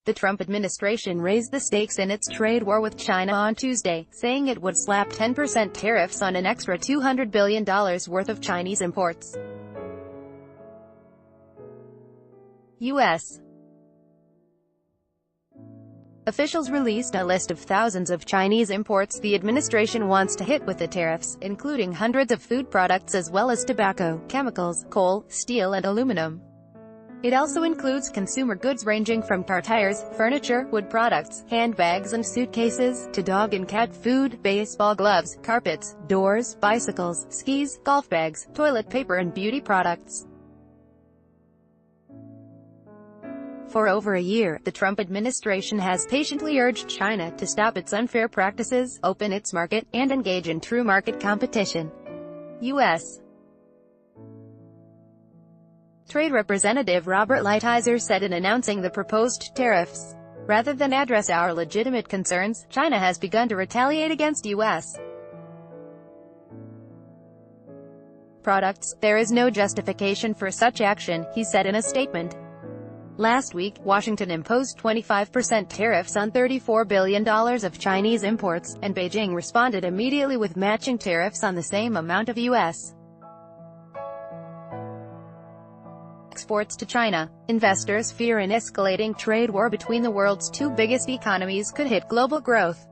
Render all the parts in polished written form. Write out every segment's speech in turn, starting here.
The Trump administration raised the stakes in its trade war with China on Tuesday, saying it would slap 10% tariffs on an extra $200 billion worth of Chinese imports. U.S. officials released a list of thousands of Chinese imports the administration wants to hit with the tariffs, including hundreds of food products as well as tobacco, chemicals, coal, steel and aluminum. It also includes consumer goods ranging from car tires, furniture, wood products, handbags and suitcases, to dog and cat food, baseball gloves, carpets, doors, bicycles, skis, golf bags, toilet paper and beauty products. For over a year, the Trump administration has patiently urged China to stop its unfair practices, open its market, and engage in true market competition. U.S. Trade Representative Robert Lighthizer said in announcing the proposed tariffs, "Rather than address our legitimate concerns, China has begun to retaliate against U.S. products. There is no justification for such action," he said in a statement. Last week, Washington imposed 25% tariffs on $34 billion of Chinese imports, and Beijing responded immediately with matching tariffs on the same amount of U.S. exports to China. Investors fear an escalating trade war between the world's two biggest economies could hit global growth.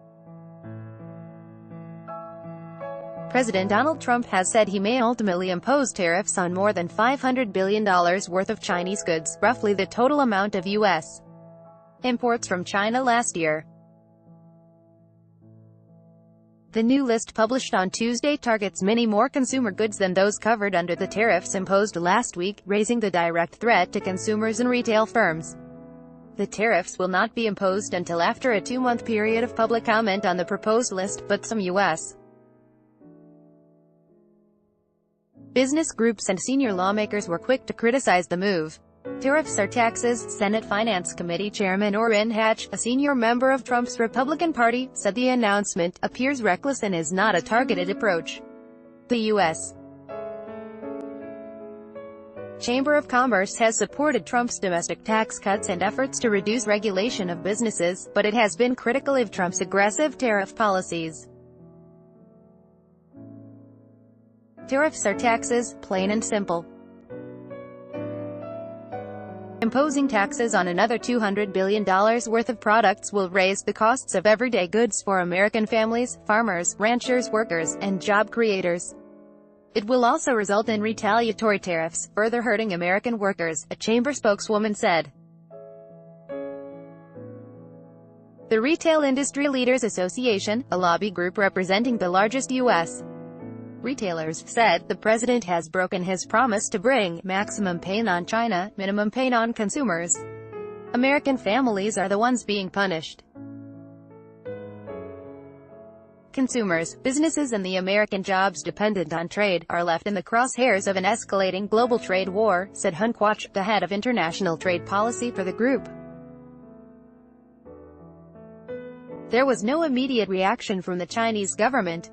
President Donald Trump has said he may ultimately impose tariffs on more than $500 billion worth of Chinese goods, roughly the total amount of U.S. imports from China last year. The new list published on Tuesday targets many more consumer goods than those covered under the tariffs imposed last week, raising the direct threat to consumers and retail firms. The tariffs will not be imposed until after a two-month period of public comment on the proposed list, but some U.S. business groups and senior lawmakers were quick to criticize the move. Tariffs are taxes, Senate Finance Committee Chairman Orrin Hatch, a senior member of Trump's Republican Party, said the announcement appears reckless and is not a targeted approach. The U.S. Chamber of Commerce has supported Trump's domestic tax cuts and efforts to reduce regulation of businesses, but it has been critical of Trump's aggressive tariff policies. Tariffs are taxes, plain and simple. Imposing taxes on another $200 billion worth of products will raise the costs of everyday goods for American families, farmers, ranchers, workers, and job creators. It will also result in retaliatory tariffs, further hurting American workers, a chamber spokeswoman said. The Retail Industry Leaders Association, a lobby group representing the largest U.S. retailers, said the president has broken his promise to bring maximum pain on China, minimum pain on consumers. American families are the ones being punished. Consumers, businesses and the American jobs dependent on trade are left in the crosshairs of an escalating global trade war, said Hun Quach, the head of international trade policy for the group. There was no immediate reaction from the Chinese government.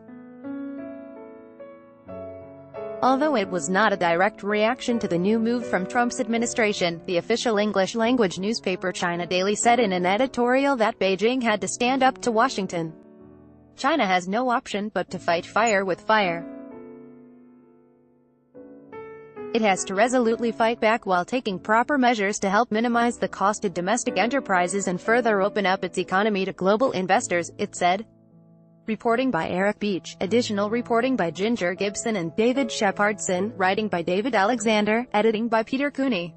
Although it was not a direct reaction to the new move from Trump's administration, the official English-language newspaper China Daily said in an editorial that Beijing had to stand up to Washington. China has no option but to fight fire with fire. It has to resolutely fight back while taking proper measures to help minimize the cost to domestic enterprises and further open up its economy to global investors, it said. Reporting by Eric Beach, additional reporting by Ginger Gibson and David Shepardson, writing by David Alexander, editing by Peter Cooney.